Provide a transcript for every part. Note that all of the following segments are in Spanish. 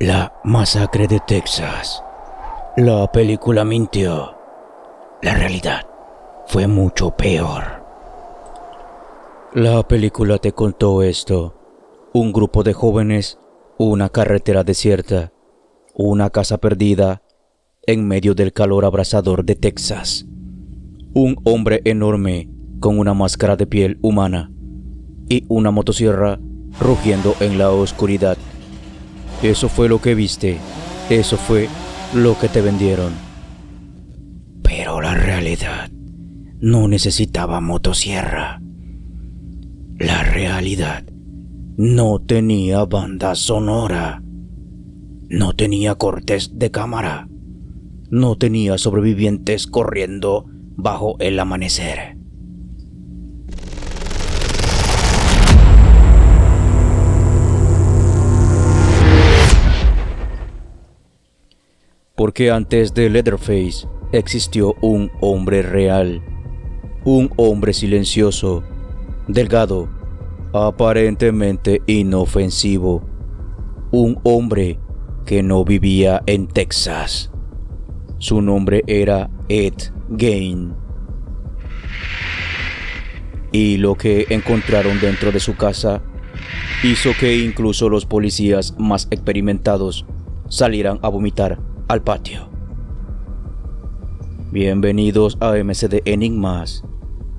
La masacre de Texas. La película mintió. La realidad fue mucho peor. La película te contó esto. Un grupo de jóvenes, una carretera desierta, una casa perdida en medio del calor abrasador de Texas. Un hombre enorme con una máscara de piel humana y una motosierra rugiendo en la oscuridad. Eso fue lo que viste, eso fue lo que te vendieron. Pero la realidad no necesitaba motosierra. La realidad no tenía banda sonora, no tenía cortes de cámara, no tenía sobrevivientes corriendo bajo el amanecer. Porque antes de Leatherface existió un hombre real, un hombre silencioso, delgado, aparentemente inofensivo, un hombre que no vivía en Texas. Su nombre era Ed Gein. Y lo que encontraron dentro de su casa hizo que incluso los policías más experimentados salieran a vomitar al patio. Bienvenidos a MCD Enigmas.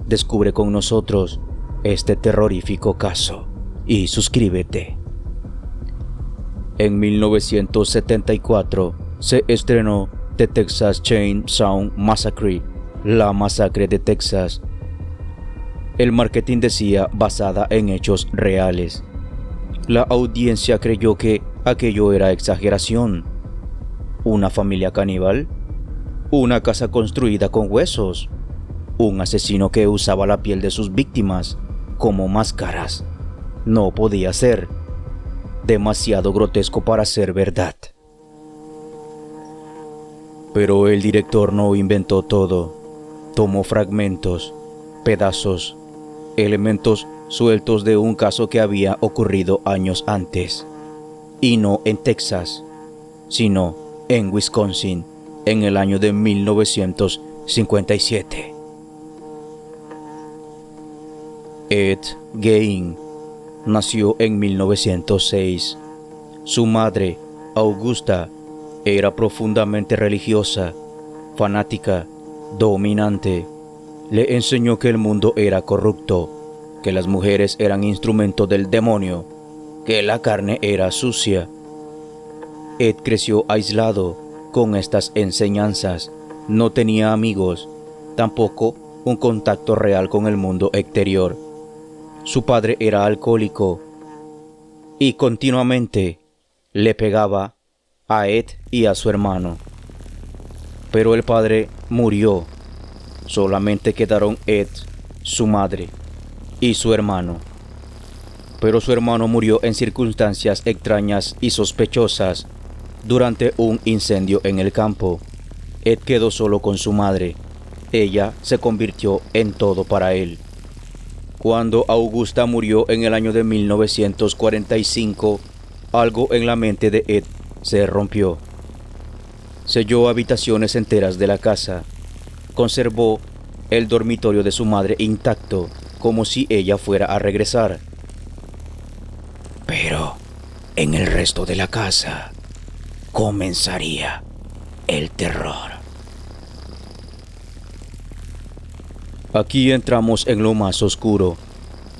Descubre con nosotros este terrorífico caso y suscríbete. En 1974 se estrenó The Texas Chainsaw Massacre, la masacre de Texas. El marketing decía basada en hechos reales. La audiencia creyó que aquello era exageración. ¿Una familia caníbal? ¿Una casa construida con huesos? ¿Un asesino que usaba la piel de sus víctimas como máscaras? No podía ser. Demasiado grotesco para ser verdad. Pero el director no inventó todo. Tomó fragmentos, pedazos, elementos sueltos de un caso que había ocurrido años antes. Y no en Texas, sino en Wisconsin, en el año de 1957. Ed Gein nació en 1906. Su madre, Augusta, era profundamente religiosa, fanática, dominante. Le enseñó que el mundo era corrupto, que las mujeres eran instrumento del demonio, que la carne era sucia. Ed creció aislado con estas enseñanzas. No tenía amigos, tampoco un contacto real con el mundo exterior. Su padre era alcohólico y continuamente le pegaba a Ed y a su hermano. Pero el padre murió. Solamente quedaron Ed, su madre y su hermano. Pero su hermano murió en circunstancias extrañas y sospechosas durante un incendio en el campo. Ed quedó solo con su madre. Ella se convirtió en todo para él. Cuando Augusta murió en el año de 1945, algo en la mente de Ed se rompió. Selló habitaciones enteras de la casa. Conservó el dormitorio de su madre intacto, como si ella fuera a regresar. Pero en el resto de la casa comenzaría el terror. Aquí entramos en lo más oscuro.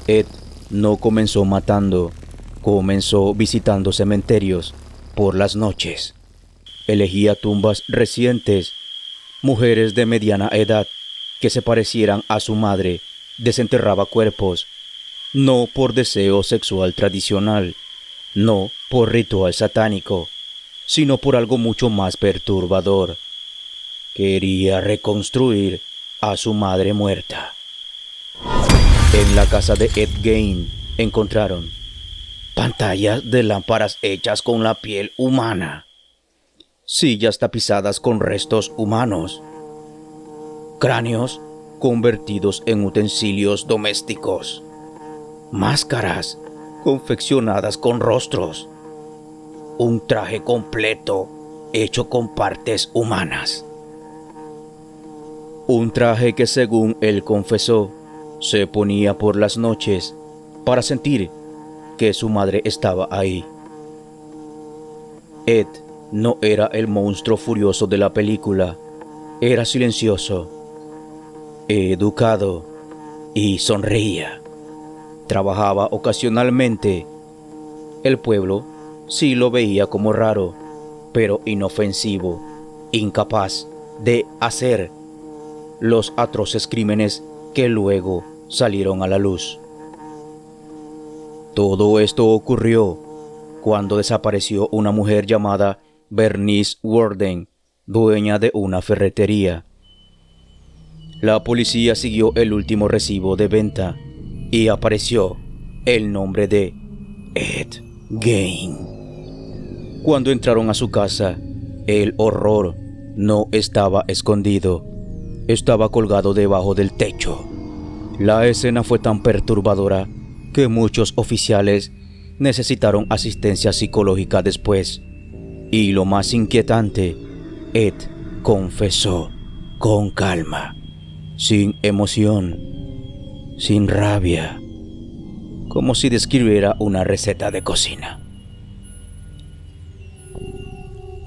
Ed no comenzó matando, comenzó visitando cementerios por las noches. Elegía tumbas recientes, mujeres de mediana edad que se parecieran a su madre, desenterraba cuerpos, no por deseo sexual tradicional, no por ritual satánico, sino por algo mucho más perturbador. Quería reconstruir a su madre muerta. En la casa de Ed Gein encontraron pantallas de lámparas hechas con la piel humana, sillas tapizadas con restos humanos, cráneos convertidos en utensilios domésticos, máscaras confeccionadas con rostros, un traje completo hecho con partes humanas. Un traje que, según él confesó, se ponía por las noches para sentir que su madre estaba ahí. Ed no era el monstruo furioso de la película, era silencioso, educado y sonreía. Trabajaba ocasionalmente. El pueblo sí lo veía como raro, pero inofensivo, incapaz de hacer los atroces crímenes que luego salieron a la luz. Todo esto ocurrió cuando desapareció una mujer llamada Bernice Worden, dueña de una ferretería. La policía siguió el último recibo de venta y apareció el nombre de Ed Gein. Cuando entraron a su casa, el horror no estaba escondido, estaba colgado debajo del techo. La escena fue tan perturbadora que muchos oficiales necesitaron asistencia psicológica después. Y lo más inquietante, Ed confesó con calma, sin emoción, sin rabia, como si describiera una receta de cocina.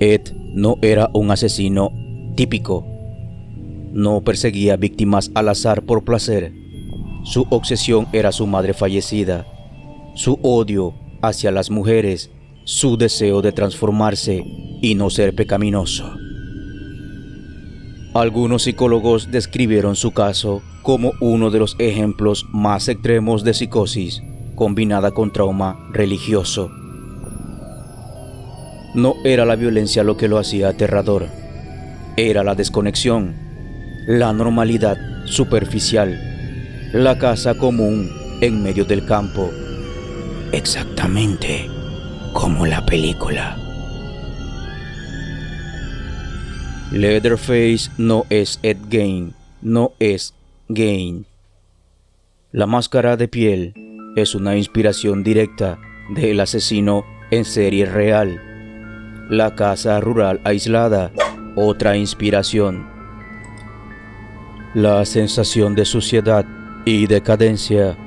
Ed no era un asesino típico. No perseguía víctimas al azar por placer. Su obsesión era su madre fallecida, su odio hacia las mujeres, su deseo de transformarse y no ser pecaminoso. Algunos psicólogos describieron su caso como uno de los ejemplos más extremos de psicosis combinada con trauma religioso. No era la violencia lo que lo hacía aterrador, era la desconexión, la normalidad superficial, la casa común en medio del campo, exactamente como la película. Leatherface no es Ed Gein, no es Gein. La máscara de piel es una inspiración directa del asesino en serie real. La casa rural aislada, otra inspiración. La sensación de suciedad y decadencia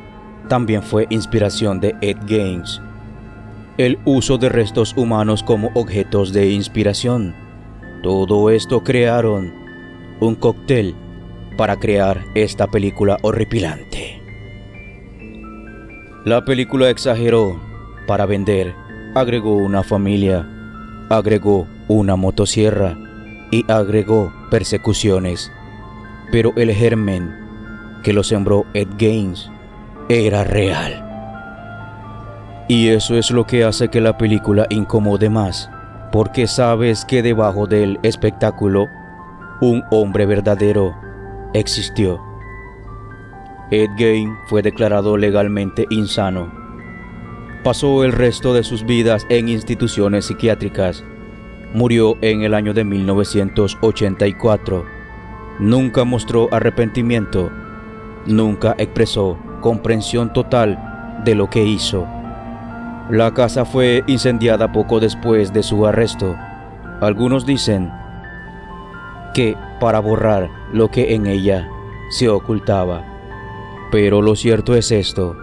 también fue inspiración de Ed Gein. El uso de restos humanos como objetos de inspiración. Todo esto crearon un cóctel para crear esta película horripilante. La película exageró para vender, agregó una familia, agregó una motosierra y agregó persecuciones. Pero el germen que lo sembró Ed Gein era real. Y eso es lo que hace que la película incomode más, porque sabes que debajo del espectáculo, un hombre verdadero existió. Ed Gein fue declarado legalmente insano. Pasó el resto de sus vidas en instituciones psiquiátricas. Murió en el año de 1984. Nunca mostró arrepentimiento. Nunca expresó comprensión total de lo que hizo. La casa fue incendiada poco después de su arresto. Algunos dicen que para borrar lo que en ella se ocultaba. Pero lo cierto es esto: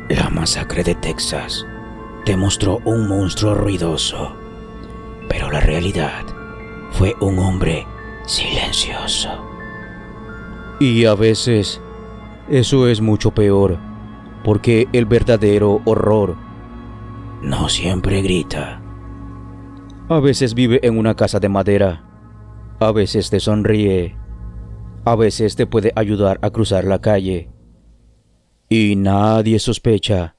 la masacre de Texas demostró un monstruo ruidoso, pero la realidad fue un hombre silencioso. Y a veces eso es mucho peor, porque el verdadero horror no siempre grita. A veces vive en una casa de madera, a veces te sonríe, a veces te puede ayudar a cruzar la calle. Y nadie sospecha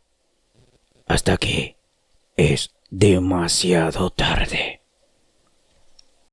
hasta que es demasiado tarde.